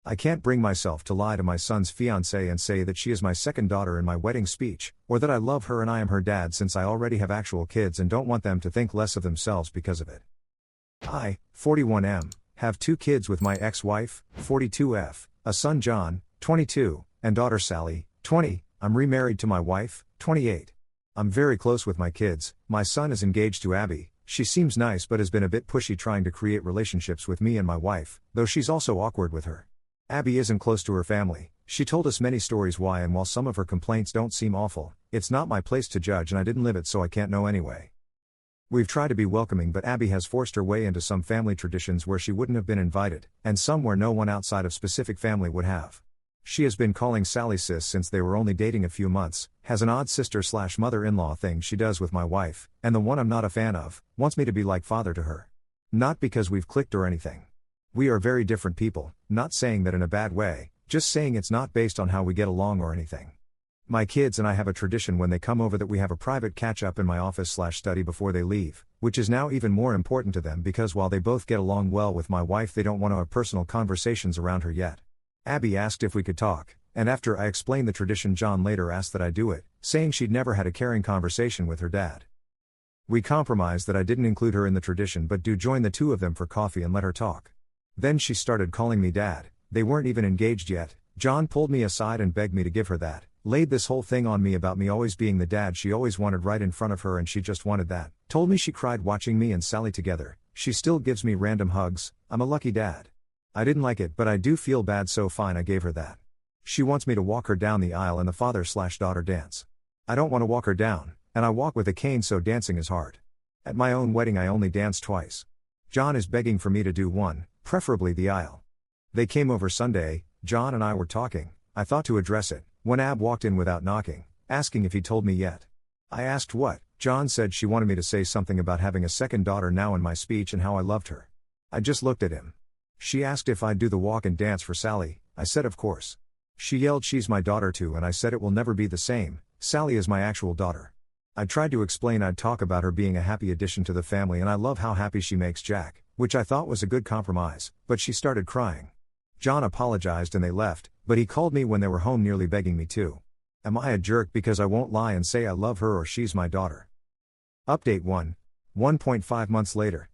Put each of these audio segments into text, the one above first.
I can't bring myself to lie to my son's fiancée and say that she is my second daughter in my wedding speech, or that I love her and I am her dad, since I already have actual kids and don't want them to think less of themselves because of it. I, 41M, have 2 kids with my ex-wife, 42F, a son John, 22, and daughter Sally, 20. I'm remarried to my wife, 28. I'm very close with my kids. My son is engaged to Abby. She seems nice but has been a bit pushy trying to create relationships with me and my wife, though she's also awkward with her. Abby isn't close to her family. She told us many stories why, and while some of her complaints don't seem awful, it's not my place to judge and I didn't live it, so I can't know anyway. We've tried to be welcoming, but Abby has forced her way into some family traditions where she wouldn't have been invited, and some where no one outside of specific family would have. She has been calling Sally sis since they were only dating a few months, has an odd sister/mother-in-law thing she does with my wife, and the one I'm not a fan of, wants me to be like father to her. Not because we've clicked or anything. We are very different people, not saying that in a bad way, just saying it's not based on how we get along or anything. My kids and I have a tradition when they come over that we have a private catch-up in my office/study before they leave, which is now even more important to them because while they both get along well with my wife, they don't want to have personal conversations around her yet. Abby asked if we could talk, and after I explained the tradition, John later asked that I do it, saying she'd never had a caring conversation with her dad. We compromised that I didn't include her in the tradition but do join the 2 of them for coffee and let her talk. Then she started calling me dad. They weren't even engaged yet. John pulled me aside and begged me to give her that, laid this whole thing on me about me always being the dad she always wanted right in front of her and she just wanted that, told me she cried watching me and Sally together. She still gives me random hugs. I'm a lucky dad. I didn't like it, but I do feel bad, so fine, I gave her that. She wants me to walk her down the aisle and the father/daughter dance. I don't want to walk her down, and I walk with a cane, so dancing is hard. At my own wedding I only danced twice. John is begging for me to do one, preferably the aisle. They came over Sunday, John and I were talking. I thought to address it, when Ab walked in without knocking, asking if he told me yet. I asked what. John said she wanted me to say something about having a second daughter now in my speech and how I loved her. I just looked at him. She asked if I'd do the walk and dance for Sally. I said of course. She yelled she's my daughter too, and I said it will never be the same. Sally is my actual daughter. I tried to explain I'd talk about her being a happy addition to the family and I love how happy she makes Jack, which I thought was a good compromise, but she started crying. John apologized and they left, but he called me when they were home nearly begging me to. Am I a jerk because I won't lie and say I love her or she's my daughter? Update 1. 1.5 months later.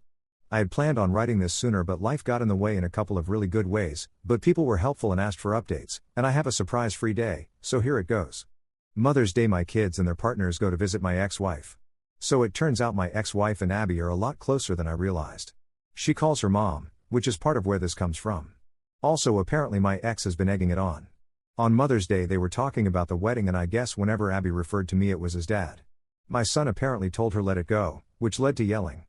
I had planned on writing this sooner, but life got in the way in a couple of really good ways, but people were helpful and asked for updates, and I have a surprise-free day, so here it goes. Mother's Day, my kids and their partners go to visit my ex-wife. So it turns out my ex-wife and Abby are a lot closer than I realized. She calls her mom, which is part of where this comes from. Also, apparently my ex has been egging it on. On Mother's Day they were talking about the wedding, and I guess whenever Abby referred to me it was as dad. My son apparently told her let it go, which led to yelling.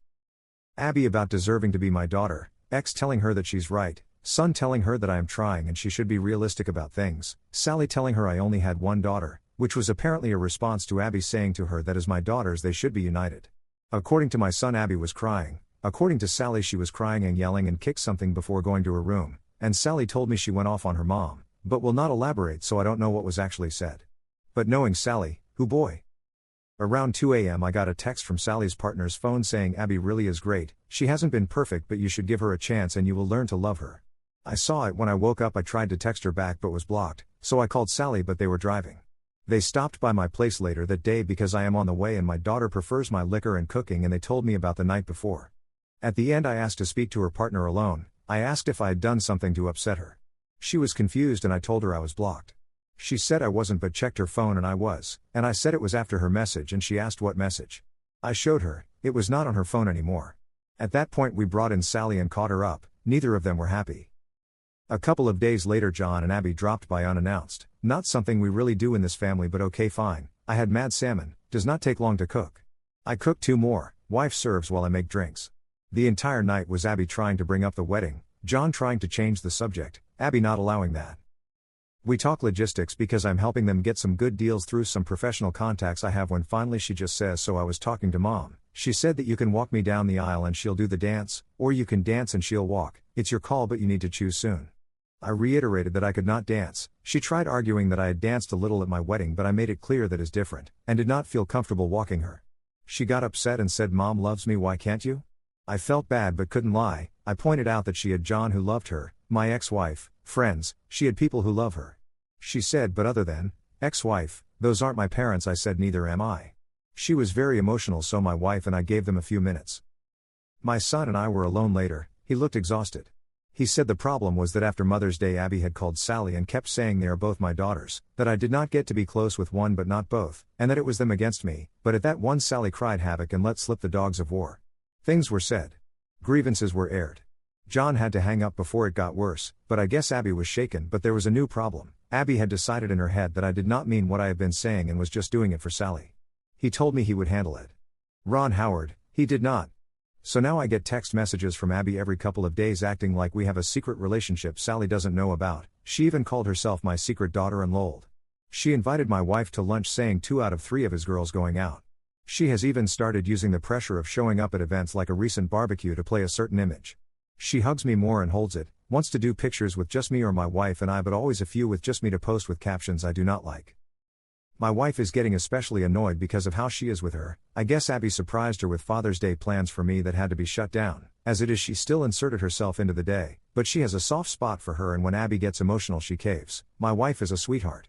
Abby about deserving to be my daughter, ex telling her that she's right, son telling her that I am trying and she should be realistic about things, Sally telling her I only had one daughter, which was apparently a response to Abby saying to her that as my daughters they should be united. According to my son, Abby was crying. According to Sally, she was crying and yelling and kicked something before going to her room, and Sally told me she went off on her mom, but will not elaborate, so I don't know what was actually said. But knowing Sally, who boy? Around 2 a.m. I got a text from Sally's partner's phone saying Abby really is great, she hasn't been perfect but you should give her a chance and you will learn to love her. I saw it when I woke up. I tried to text her back but was blocked, so I called Sally, but they were driving. They stopped by my place later that day because I am on the way and my daughter prefers my liquor and cooking, and they told me about the night before. At the end I asked to speak to her partner alone. I asked if I had done something to upset her. She was confused and I told her I was blocked. She said I wasn't but checked her phone and I was, and I said it was after her message and she asked what message. I showed her, it was not on her phone anymore. At that point we brought in Sally and caught her up, neither of them were happy. A couple of days later John and Abby dropped by unannounced, not something we really do in this family but okay fine. I had mad salmon, does not take long to cook. I cooked 2 more, wife serves while I make drinks. The entire night was Abby trying to bring up the wedding, John trying to change the subject, Abby not allowing that. We talk logistics because I'm helping them get some good deals through some professional contacts I have, when finally she just says, so I was talking to mom. She said that you can walk me down the aisle and she'll do the dance, or you can dance and she'll walk, it's your call but you need to choose soon. I reiterated that I could not dance. She tried arguing that I had danced a little at my wedding but I made it clear that is different, and did not feel comfortable walking her. She got upset and said mom loves me, why can't you? I felt bad but couldn't lie. I pointed out that she had John who loved her, my ex-wife, Friends, she had people who love her. She said, but other than ex-wife, those aren't my parents. I said, neither am I. She was very emotional, so my wife and I gave them a few minutes. My son and I were alone later. He looked exhausted. He said the problem was that after Mother's Day Abby had called Sally and kept saying they are both my daughters, that I did not get to be close with one but not both, and that it was them against me, but at that one Sally cried havoc and let slip the dogs of war. Things were said. Grievances were aired. John had to hang up before it got worse, but I guess Abby was shaken. But there was a new problem. Abby had decided in her head that I did not mean what I had been saying and was just doing it for Sally. He told me he would handle it. Ron Howard, he did not. So now I get text messages from Abby every couple of days acting like we have a secret relationship Sally doesn't know about. She even called herself my secret daughter and lolled. She invited my wife to lunch, saying 2 out of 3 of his girls going out. She has even started using the pressure of showing up at events like a recent barbecue to play a certain image. She hugs me more and holds it, wants to do pictures with just me or my wife and I, but always a few with just me to post with captions I do not like. My wife is getting especially annoyed because of how she is with her. I guess Abby surprised her with Father's Day plans for me that had to be shut down. As it is, she still inserted herself into the day, but she has a soft spot for her, and when Abby gets emotional she caves. My wife is a sweetheart.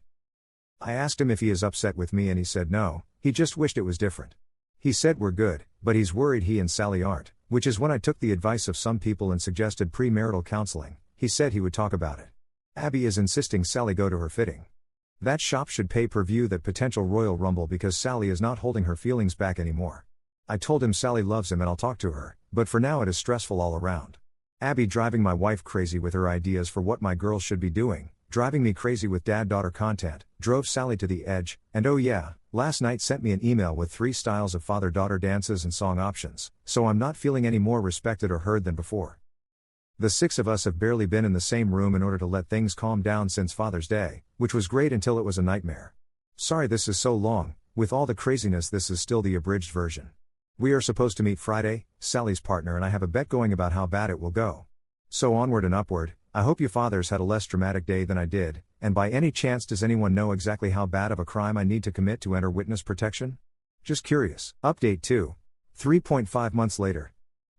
I asked him if he is upset with me and he said no, he just wished it was different. He said we're good, but he's worried he and Sally aren't, which is when I took the advice of some people and suggested premarital counseling. He said he would talk about it. Abby is insisting Sally go to her fitting. That shop should pay per view that potential Royal Rumble because Sally is not holding her feelings back anymore. I told him Sally loves him and I'll talk to her, but for now it is stressful all around. Abby driving my wife crazy with her ideas for what my girls should be doing, driving me crazy with dad-daughter content, drove Sally to the edge, and oh yeah, last night sent me an email with 3 styles of father-daughter dances and song options, so I'm not feeling any more respected or heard than before. The 6 of us have barely been in the same room in order to let things calm down since Father's Day, which was great until it was a nightmare. Sorry this is so long, with all the craziness this is still the abridged version. We are supposed to meet Friday, Sally's partner and I have a bet going about how bad it will go. So onward and upward. I hope you fathers had a less dramatic day than I did, and by any chance does anyone know exactly how bad of a crime I need to commit to enter witness protection? Just curious. Update 2. 3.5 months later.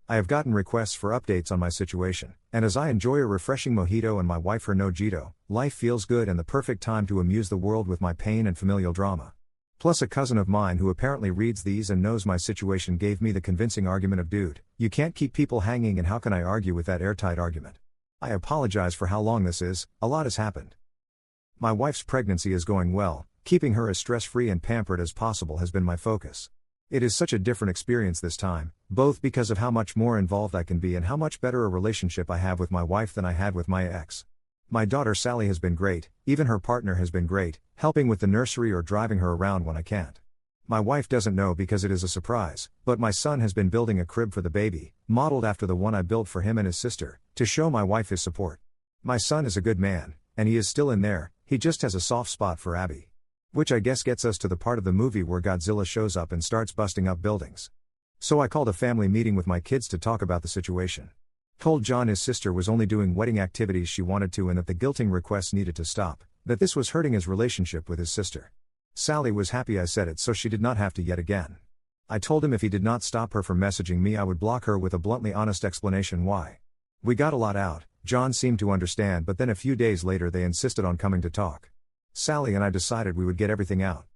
I have gotten requests for updates on my situation, and as I enjoy a refreshing mojito and my wife her no-jito, life feels good and the perfect time to amuse the world with my pain and familial drama. Plus a cousin of mine who apparently reads these and knows my situation gave me the convincing argument of dude, you can't keep people hanging and how can I argue with that airtight argument? I apologize for how long this is, a lot has happened. My wife's pregnancy is going well, keeping her as stress-free and pampered as possible has been my focus. It is such a different experience this time, both because of how much more involved I can be and how much better a relationship I have with my wife than I had with my ex. My daughter Sally has been great, even her partner has been great, helping with the nursery or driving her around when I can't. My wife doesn't know because it is a surprise, but my son has been building a crib for the baby, modeled after the one I built for him and his sister, to show my wife his support. My son is a good man, and he is still in there, he just has a soft spot for Abby. Which I guess gets us to the part of the movie where Godzilla shows up and starts busting up buildings. So I called a family meeting with my kids to talk about the situation. Told John his sister was only doing wedding activities she wanted to and that the guilting requests needed to stop, that this was hurting his relationship with his sister. Sally was happy I said it so she did not have to yet again. I told him if he did not stop her from messaging me I would block her with a bluntly honest explanation why. We got a lot out, John seemed to understand, but then a few days later they insisted on coming to talk. Sally and I decided we would get everything out.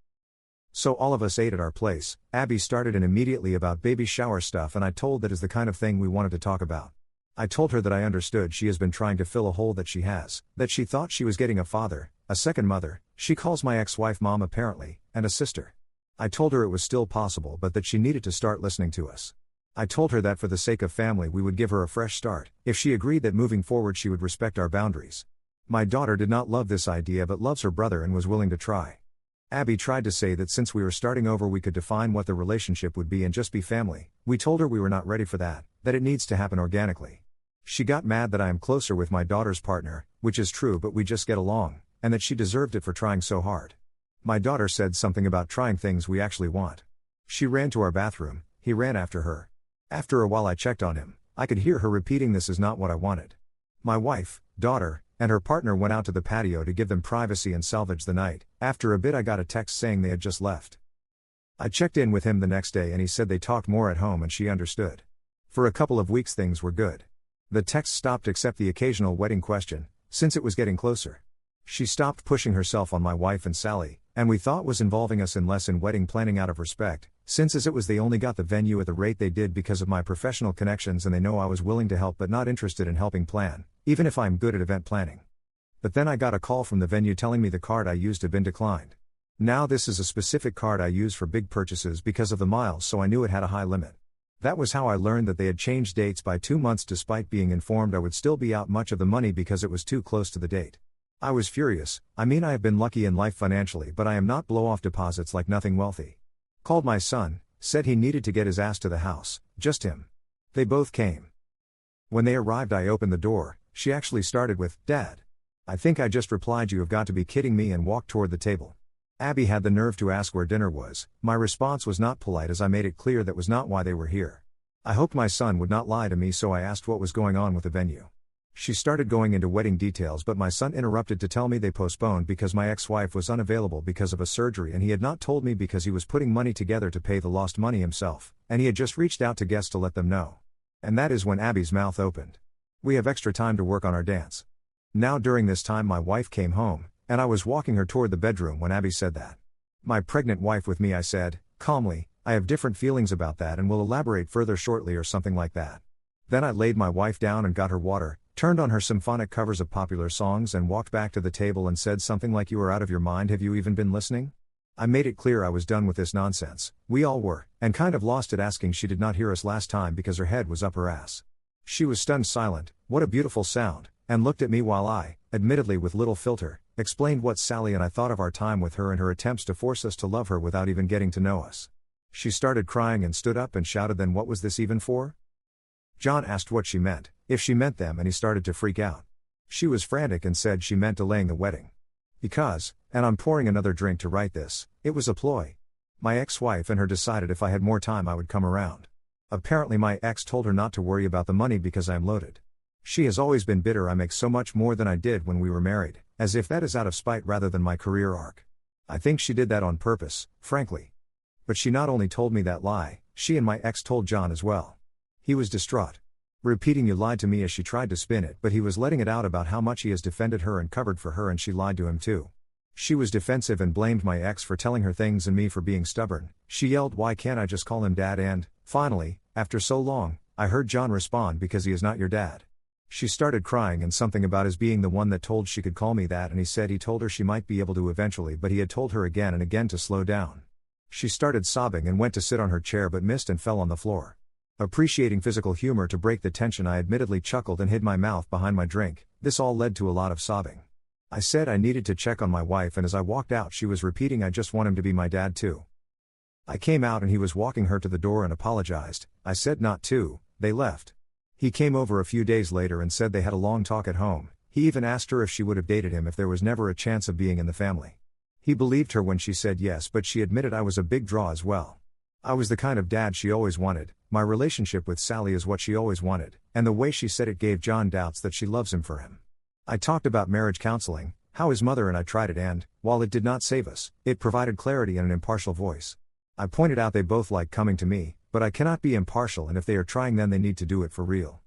So all of us ate at our place. Abby started in immediately about baby shower stuff and I told that is the kind of thing we wanted to talk about. I told her that I understood she has been trying to fill a hole that she has, that she thought she was getting a father, a second mother, she calls my ex-wife mom apparently, and a sister. I told her it was still possible but that she needed to start listening to us. I told her that for the sake of family we would give her a fresh start, if she agreed that moving forward she would respect our boundaries. My daughter did not love this idea but loves her brother and was willing to try. Abby tried to say that since we were starting over we could define what the relationship would be and just be family. We told her we were not ready for that it needs to happen organically. She got mad that I am closer with my daughter's partner, which is true but we just get along, and that she deserved it for trying so hard. My daughter said something about trying things we actually want. She ran to our bathroom, he ran after her. After a while I checked on him, I could hear her repeating this is not what I wanted. My wife, daughter, and her partner went out to the patio to give them privacy and salvage the night. After a bit I got a text saying they had just left. I checked in with him the next day and he said they talked more at home and she understood. For a couple of weeks things were good. The text stopped except the occasional wedding question, since it was getting closer. She stopped pushing herself on my wife and Sally, and we thought was involving us in less in wedding planning out of respect, since as it was they only got the venue at the rate they did because of my professional connections and they know I was willing to help but not interested in helping plan, even if I'm good at event planning. But then I got a call from the venue telling me the card I used had been declined. Now this is a specific card I use for big purchases because of the miles, so I knew it had a high limit. That was how I learned that they had changed dates by 2 months despite being informed I would still be out much of the money because it was too close to the date. I was furious. I mean, I have been lucky in life financially, but I am not blow-off deposits like nothing wealthy. Called my son, said he needed to get his ass to the house, just him. They both came. When they arrived I opened the door. She actually started with, "Dad." I think I just replied, "You have got to be kidding me," and walked toward the table. Abby had the nerve to ask where dinner was. My response was not polite as I made it clear that was not why they were here. I hoped my son would not lie to me, so I asked what was going on with the venue. She started going into wedding details, but my son interrupted to tell me they postponed because my ex-wife was unavailable because of a surgery and he had not told me because he was putting money together to pay the lost money himself, and he had just reached out to guests to let them know. And that is when Abby's mouth opened. We have extra time to work on our dance. Now during this time my wife came home, and I was walking her toward the bedroom when Abby said that. "My pregnant wife with me," I said, calmly. "I have different feelings about that and will elaborate further shortly," or something like that. Then I laid my wife down and got her water, turned on her symphonic covers of popular songs and walked back to the table and said something like, "You are out of your mind, have you even been listening?" I made it clear I was done with this nonsense. We all were, and kind of lost it, asking she did not hear us last time because her head was up her ass. She was stunned silent, "What a beautiful sound," and looked at me while I, admittedly with little filter, explained what Sally and I thought of our time with her and her attempts to force us to love her without even getting to know us. She started crying and stood up and shouted, "Then what was this even for?" John asked what she meant, if she meant them, and he started to freak out. She was frantic and said she meant delaying the wedding. Because, and I'm pouring another drink to write this, it was a ploy. My ex-wife and her decided if I had more time I would come around. Apparently my ex told her not to worry about the money because I am loaded. She has always been bitter I make so much more than I did when we were married, as if that is out of spite rather than my career arc. I think she did that on purpose, frankly. But she not only told me that lie, she and my ex told John as well. He was distraught. Repeating "You lied to me" as she tried to spin it, but he was letting it out about how much he has defended her and covered for her, and she lied to him too. She was defensive and blamed my ex for telling her things and me for being stubborn. She yelled, "Why can't I just call him Dad?" And, finally, after so long, I heard John respond, "Because he is not your dad." She started crying and something about his being the one that told she could call me that, and he said he told her she might be able to eventually, but he had told her again and again to slow down. She started sobbing and went to sit on her chair but missed and fell on the floor. Appreciating physical humor to break the tension, I admittedly chuckled and hid my mouth behind my drink. This all led to a lot of sobbing. I said I needed to check on my wife, and as I walked out she was repeating, "I just want him to be my dad too." I came out and he was walking her to the door and apologized. I said not to. They left. He came over a few days later and said they had a long talk at home. He even asked her if she would have dated him if there was never a chance of being in the family. He believed her when she said yes, but she admitted I was a big draw as well. I was the kind of dad she always wanted. My relationship with Sally is what she always wanted, and the way she said it gave John doubts that she loves him for him. I talked about marriage counseling, how his mother and I tried it, and, while it did not save us, it provided clarity and an impartial voice. I pointed out they both like coming to me, but I cannot be impartial, and if they are trying then they need to do it for real.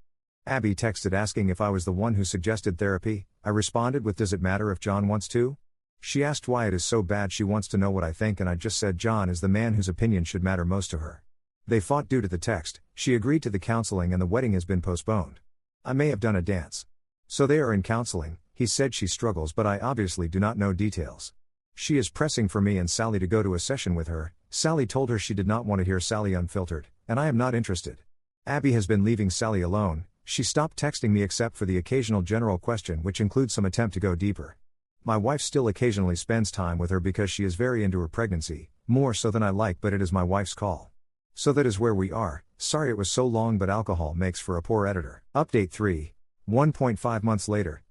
Abby texted asking if I was the one who suggested therapy. I responded with, "Does it matter if John wants to?" She asked why it is so bad she wants to know what I think, and I just said John is the man whose opinion should matter most to her. They fought due to the text. She agreed to the counseling and the wedding has been postponed. I may have done a dance. So they are in counseling. He said she struggles, but I obviously do not know details. She is pressing for me and Sally to go to a session with her. Sally told her she did not want to hear Sally unfiltered, and I am not interested. Abby has been leaving Sally alone. She stopped texting me except for the occasional general question, which includes some attempt to go deeper. My wife still occasionally spends time with her because she is very into her pregnancy, more so than I like, but it is my wife's call. So that is where we are. Sorry it was so long, but alcohol makes for a poor editor. Update 3. 1.5 months later.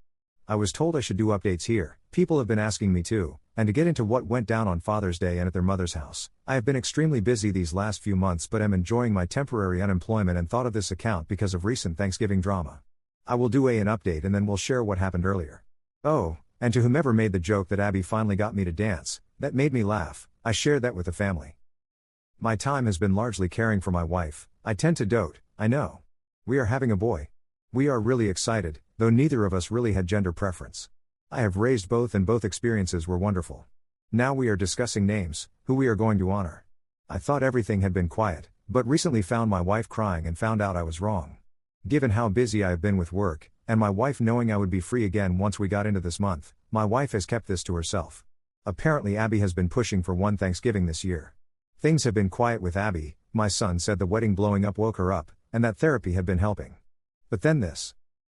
I was told I should do updates here. People have been asking me to, and to get into what went down on Father's Day and at their mother's house. I have been extremely busy these last few months, but am enjoying my temporary unemployment and thought of this account because of recent Thanksgiving drama. I will do an update and then we'll share what happened earlier. Oh, and to whomever made the joke that Abby finally got me to dance, that made me laugh. I shared that with the family. My time has been largely caring for my wife. I tend to dote, I know. We are having a boy. We are really excited. though neither of us really had gender preference. I have raised both and both experiences were wonderful. Now we are discussing names, who we are going to honor. I thought everything had been quiet, but recently found my wife crying and found out I was wrong. Given how busy I have been with work, and my wife knowing I would be free again once we got into this month, my wife has kept this to herself. Apparently Abby has been pushing for one Thanksgiving this year. Things have been quiet with Abby. My son said the wedding blowing up woke her up, and that therapy had been helping. But then this.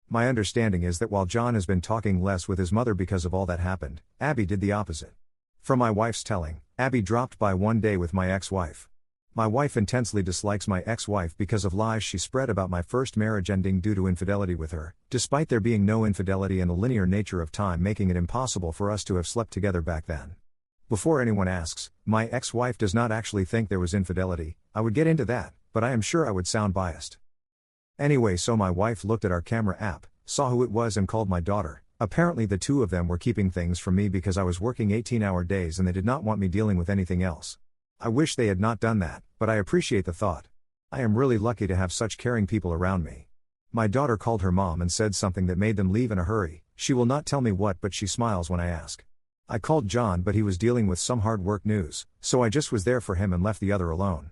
My understanding is that while John has been talking less with his mother because of all that happened, Abby did the opposite. From my wife's telling, Abby dropped by one day with my ex-wife. My wife intensely dislikes my ex-wife because of lies she spread about my first marriage ending due to infidelity with her, despite there being no infidelity and the linear nature of time making it impossible for us to have slept together back then. Before anyone asks, my ex-wife does not actually think there was infidelity. I would get into that, but I am sure I would sound biased. Anyway, so my wife looked at our camera app, saw who it was and called my daughter. Apparently the two of them were keeping things from me because I was working 18-hour days and they did not want me dealing with anything else. I wish they had not done that, but I appreciate the thought. I am really lucky to have such caring people around me. My daughter called her mom and said something that made them leave in a hurry. She will not tell me what, but she smiles when I ask. I called John, but he was dealing with some hard work news, so I just was there for him and left the other alone.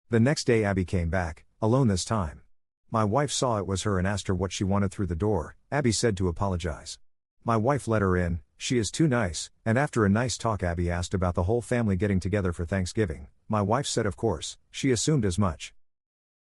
The next day Abby came back, alone this time. My wife saw it was her and asked her what she wanted through the door. Abby said to apologize. My wife let her in. She is too nice, and after a nice talk Abby asked about the whole family getting together for Thanksgiving. My wife said of course, she assumed as much.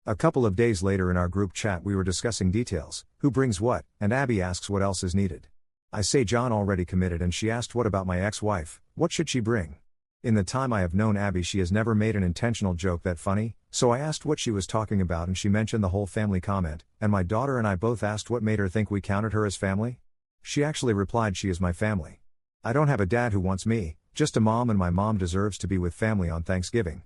A couple of days later in our group chat we were discussing details, who brings what, and Abby asks what else is needed. I say John already committed and she asked what about my ex-wife, what should she bring? In the time I have known Abby she has never made an intentional joke that funny, so I asked what she was talking about and she mentioned the whole family comment, and my daughter and I both asked what made her think we counted her as family? She actually replied she is my family. I don't have a dad who wants me, just a mom, and my mom deserves to be with family on Thanksgiving.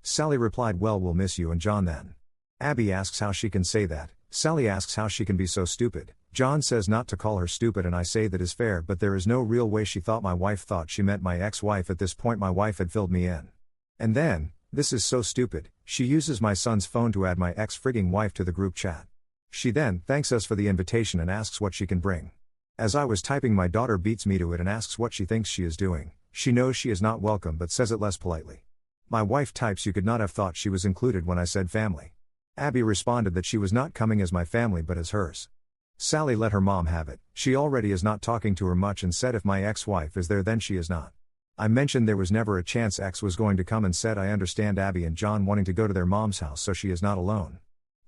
Sally replied, well, we'll miss you and John then. Abby asks how she can say that. Sally asks how she can be so stupid. John says not to call her stupid and I say that is fair, but there is no real way she thought my wife thought she meant my ex-wife. At this point my wife had filled me in. And then, this is so stupid, she uses my son's phone to add my ex-frigging wife to the group chat. She then thanks us for the invitation and asks what she can bring. As I was typing my daughter beats me to it and asks what she thinks she is doing. She knows she is not welcome but says it less politely. My wife types you could not have thought she was included when I said family. Abby responded that she was not coming as my family but as hers. Sally let her mom have it. She already is not talking to her much and said if my ex-wife is there then she is not. I mentioned there was never a chance X was going to come and said I understand Abby and John wanting to go to their mom's house so she is not alone.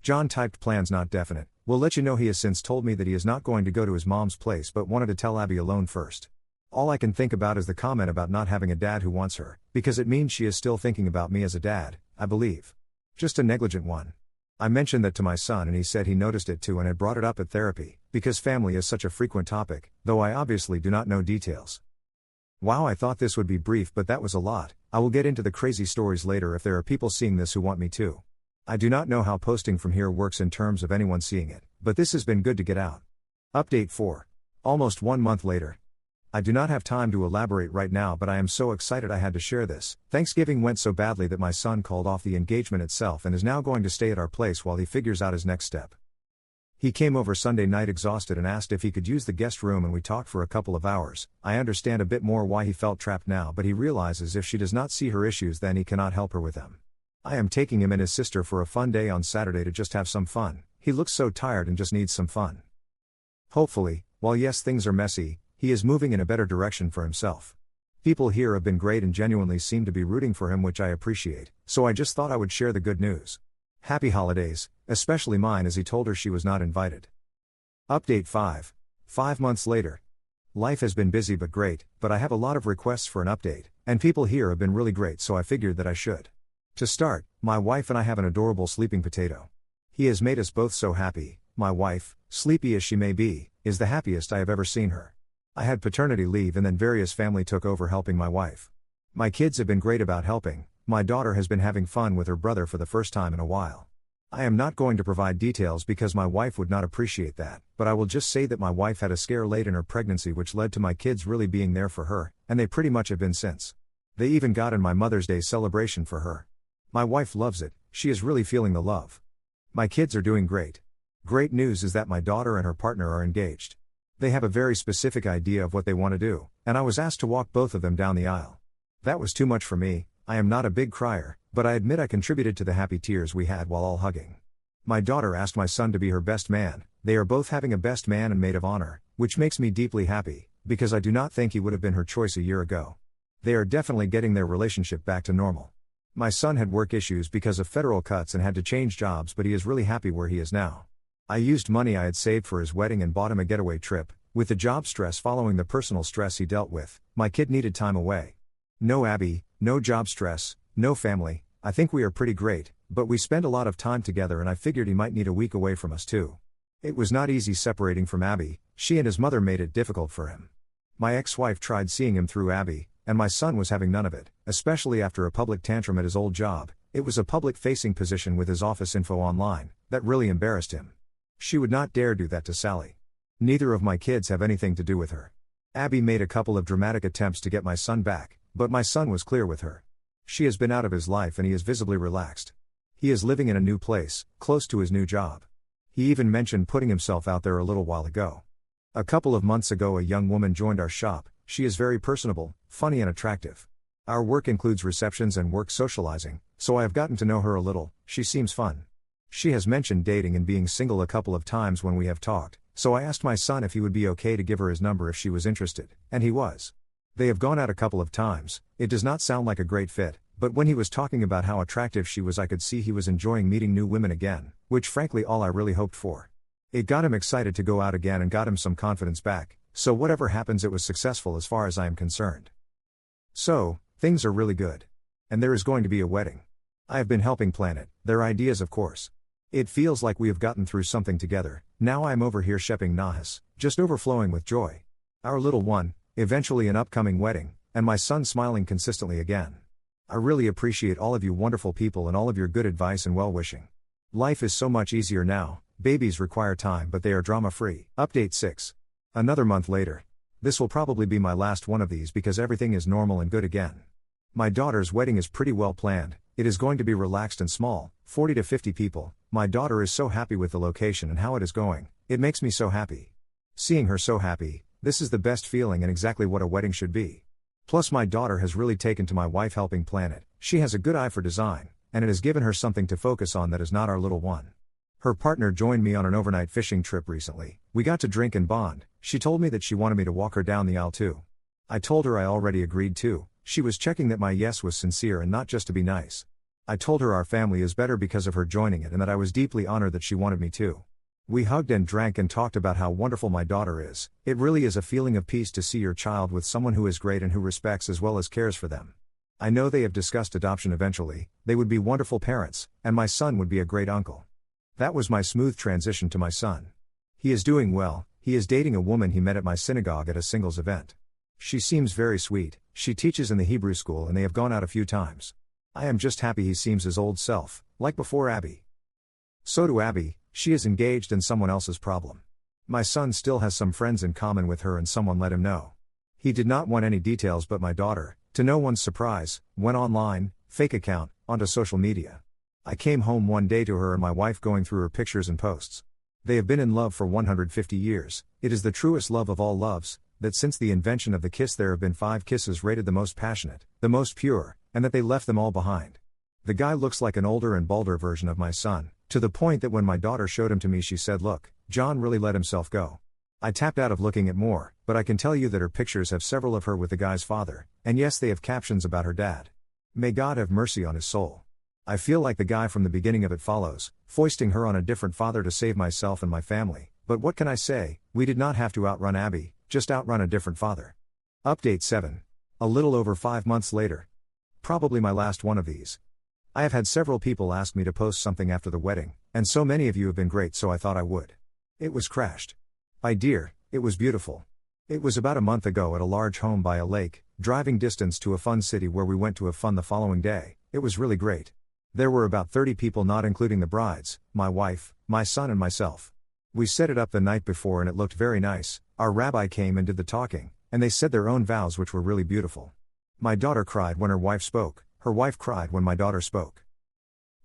John typed plans not definite. We'll let you know. He has since told me that he is not going to go to his mom's place but wanted to tell Abby alone first. All I can think about is the comment about not having a dad who wants her, because it means she is still thinking about me as a dad, I believe. Just a negligent one. I mentioned that to my son and he said he noticed it too and had brought it up at therapy, because family is such a frequent topic, though I obviously do not know details. Wow, I thought this would be brief but that was a lot. I will get into the crazy stories later if there are people seeing this who want me to. I do not know how posting from here works in terms of anyone seeing it, but this has been good to get out. Update 4. Almost 1 month later. I do not have time to elaborate right now but I am so excited I had to share this. Thanksgiving went so badly that my son called off the engagement itself and is now going to stay at our place while he figures out his next step. He came over Sunday night exhausted and asked if he could use the guest room and we talked for a couple of hours. I understand a bit more why he felt trapped now but he realizes if she does not see her issues then he cannot help her with them. I am taking him and his sister for a fun day on Saturday to just have some fun. He looks so tired and just needs some fun. Hopefully, while yes things are messy, he is moving in a better direction for himself. People here have been great and genuinely seem to be rooting for him, which I appreciate, so I just thought I would share the good news. Happy holidays, especially mine, as he told her she was not invited. Update 5. 5 months later. Life has been busy but great, but I have a lot of requests for an update, and people here have been really great so I figured that I should. To start, my wife and I have an adorable sleeping potato. He has made us both so happy. My wife, sleepy as she may be, is the happiest I have ever seen her. I had paternity leave and then various family took over helping my wife. My kids have been great about helping. My daughter has been having fun with her brother for the first time in a while. I am not going to provide details because my wife would not appreciate that, but I will just say that my wife had a scare late in her pregnancy which led to my kids really being there for her, and they pretty much have been since. They even got in my Mother's Day celebration for her. My wife loves it, she is really feeling the love. My kids are doing great. Great news is that my daughter and her partner are engaged. They have a very specific idea of what they want to do, and I was asked to walk both of them down the aisle. That was too much for me. I am not a big crier, but I admit I contributed to the happy tears we had while all hugging. My daughter asked my son to be her best man. They are both having a best man and maid of honor, which makes me deeply happy, because I do not think he would have been her choice a year ago. They are definitely getting their relationship back to normal. My son had work issues because of federal cuts and had to change jobs, but he is really happy where he is now. I used money I had saved for his wedding and bought him a getaway trip. With the job stress following the personal stress he dealt with, my kid needed time away. No Abby, no job stress, no family. I think we are pretty great, but we spend a lot of time together and I figured he might need a week away from us too. It was not easy separating from Abby. She and his mother made it difficult for him. My ex-wife tried seeing him through Abby, and my son was having none of it, especially after a public tantrum at his old job. It was a public-facing position with his office info online. That really embarrassed him. She would not dare do that to Sally. Neither of my kids have anything to do with her. Abby made a couple of dramatic attempts to get my son back, but my son was clear with her. She has been out of his life and he is visibly relaxed. He is living in a new place, close to his new job. He even mentioned putting himself out there a little while ago. A couple of months ago a young woman joined our shop. She is very personable, funny and attractive. Our work includes receptions and work socializing, so I have gotten to know her a little. She seems fun. She has mentioned dating and being single a couple of times when we have talked, so I asked my son if he would be okay to give her his number if she was interested, and he was. They have gone out a couple of times. It does not sound like a great fit, but when he was talking about how attractive she was I could see he was enjoying meeting new women again, which frankly all I really hoped for. It got him excited to go out again and got him some confidence back, so whatever happens it was successful as far as I am concerned. So, things are really good. And there is going to be a wedding. I have been helping plan it, their ideas of course. It feels like we have gotten through something together. Now I am over here shepping Nahas, just overflowing with joy. Our little one, eventually an upcoming wedding, and my son smiling consistently again. I really appreciate all of you wonderful people and all of your good advice and well-wishing. Life is so much easier now. Babies require time but they are drama-free. Update 6. Another month later. This will probably be my last one of these because everything is normal and good again. My daughter's wedding is pretty well planned. It is going to be relaxed and small, 40 to 50 people. My daughter is so happy with the location and how it is going. It makes me so happy. Seeing her so happy, this is the best feeling and exactly what a wedding should be. Plus my daughter has really taken to my wife helping plan it. She has a good eye for design, and it has given her something to focus on that is not our little one. Her partner joined me on an overnight fishing trip recently. We got to drink and bond. She told me that she wanted me to walk her down the aisle too. I told her I already agreed to. She was checking that my yes was sincere and not just to be nice. I told her our family is better because of her joining it and that I was deeply honored that she wanted me to. We hugged and drank and talked about how wonderful my daughter is. It really is a feeling of peace to see your child with someone who is great and who respects as well as cares for them. I know they have discussed adoption eventually. They would be wonderful parents, and my son would be a great uncle. That was my smooth transition to my son. He is doing well. He is dating a woman he met at my synagogue at a singles event. She seems very sweet. She teaches in the Hebrew school and they have gone out a few times. I am just happy he seems his old self, like before Abby. So to Abby, she is engaged and someone else's problem. My son still has some friends in common with her and someone let him know. He did not want any details but my daughter, to no one's surprise, went online, fake account, onto social media. I came home one day to her and my wife going through her pictures and posts. They have been in love for 150 years. It is the truest love of all loves, that since the invention of the kiss there have been 5 kisses rated the most passionate, the most pure, and that they left them all behind. The guy looks like an older and balder version of my son, to the point that when my daughter showed him to me she said, "Look, John really let himself go." I tapped out of looking at more, but I can tell you that her pictures have several of her with the guy's father, and yes they have captions about her dad. May God have mercy on his soul. I feel like the guy from the beginning of It Follows, foisting her on a different father to save myself and my family, but what can I say, we did not have to outrun Abby, just outrun a different father. Update 7. A little over 5 months later. Probably my last one of these. I have had several people ask me to post something after the wedding, and so many of you have been great so I thought I would. It was crashed. By dear, it was beautiful. It was about a month ago at a large home by a lake, driving distance to a fun city where we went to have fun the following day. It was really great. There were about 30 people not including the brides, my wife, my son and myself. We set it up the night before and it looked very nice. Our rabbi came and did the talking, and they said their own vows which were really beautiful. My daughter cried when her wife spoke, her wife cried when my daughter spoke.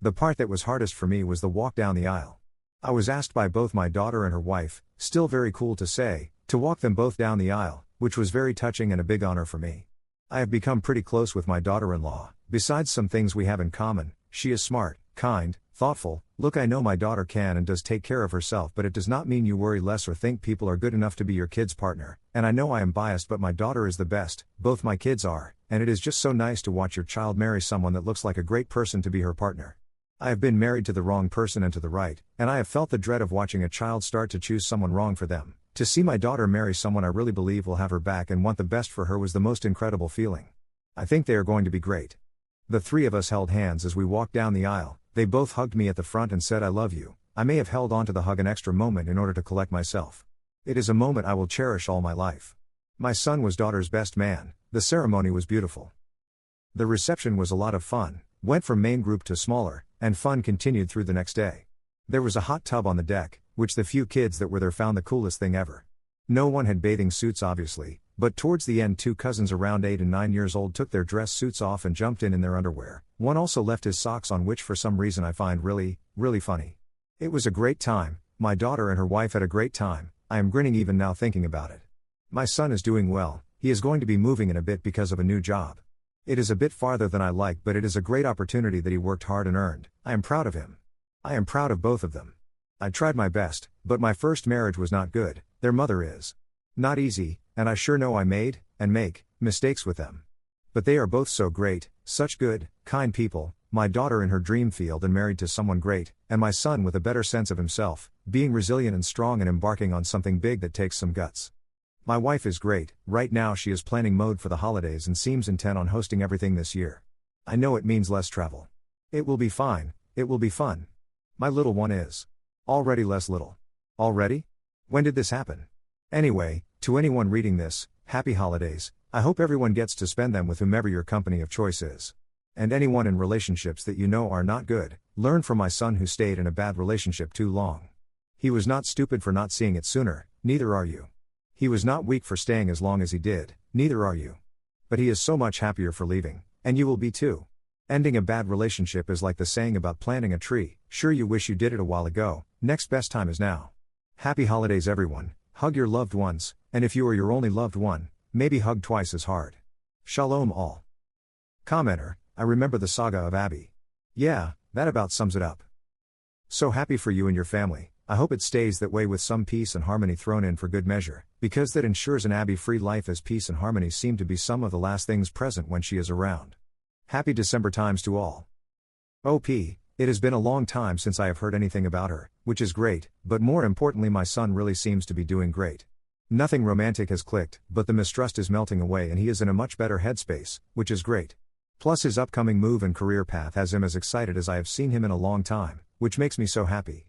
The part that was hardest for me was the walk down the aisle. I was asked by both my daughter and her wife, still very cool to say, to walk them both down the aisle, which was very touching and a big honor for me. I have become pretty close with my daughter-in-law. Besides some things we have in common, she is smart, kind, thoughtful. Look, I know my daughter can and does take care of herself, but it does not mean you worry less or think people are good enough to be your kid's partner. And I know I am biased, but my daughter is the best, both my kids are, and it is just so nice to watch your child marry someone that looks like a great person to be her partner. I have been married to the wrong person and to the right, and I have felt the dread of watching a child start to choose someone wrong for them. To see my daughter marry someone I really believe will have her back and want the best for her was the most incredible feeling. I think they are going to be great. The three of us held hands as we walked down the aisle. They both hugged me at the front and said I love you. I may have held on to the hug an extra moment in order to collect myself. It is a moment I will cherish all my life. My son was daughter's best man. The ceremony was beautiful. The reception was a lot of fun, went from main group to smaller, and fun continued through the next day. There was a hot tub on the deck, which the few kids that were there found the coolest thing ever. No one had bathing suits obviously, but towards the end 2 cousins around 8 and 9 years old took their dress suits off and jumped in their underwear. One also left his socks on, which for some reason I find really, really funny. It was a great time. My daughter and her wife had a great time. I am grinning even now thinking about it. My son is doing well. He is going to be moving in a bit because of a new job. It is a bit farther than I like, but it is a great opportunity that he worked hard and earned. I am proud of him. I am proud of both of them. I tried my best, but my first marriage was not good. Their mother is not easy, and I sure know I made, and make, mistakes with them. But they are both so great, such good, kind people, my daughter in her dream field and married to someone great, and my son with a better sense of himself, being resilient and strong and embarking on something big that takes some guts. My wife is great. Right now she is planning mode for the holidays and seems intent on hosting everything this year. I know it means less travel. It will be fine, it will be fun. My little one is already less little. Already? When did this happen? Anyway, to anyone reading this, happy holidays. I hope everyone gets to spend them with whomever your company of choice is. And anyone in relationships that you know are not good, learn from my son who stayed in a bad relationship too long. He was not stupid for not seeing it sooner, neither are you. He was not weak for staying as long as he did, neither are you. But he is so much happier for leaving, and you will be too. Ending a bad relationship is like the saying about planting a tree. Sure, you wish you did it a while ago, next best time is now. Happy holidays everyone, hug your loved ones, and if you are your only loved one, maybe hug twice as hard. Shalom all. Commenter, I remember the saga of Abby. Yeah, that about sums it up. So happy for you and your family. I hope it stays that way with some peace and harmony thrown in for good measure, because that ensures an Abby-free life, as peace and harmony seem to be some of the last things present when she is around. Happy December times to all. OP, it has been a long time since I have heard anything about her, which is great, but more importantly my son really seems to be doing great. Nothing romantic has clicked, but the mistrust is melting away and he is in a much better headspace, which is great. Plus his upcoming move and career path has him as excited as I have seen him in a long time, which makes me so happy.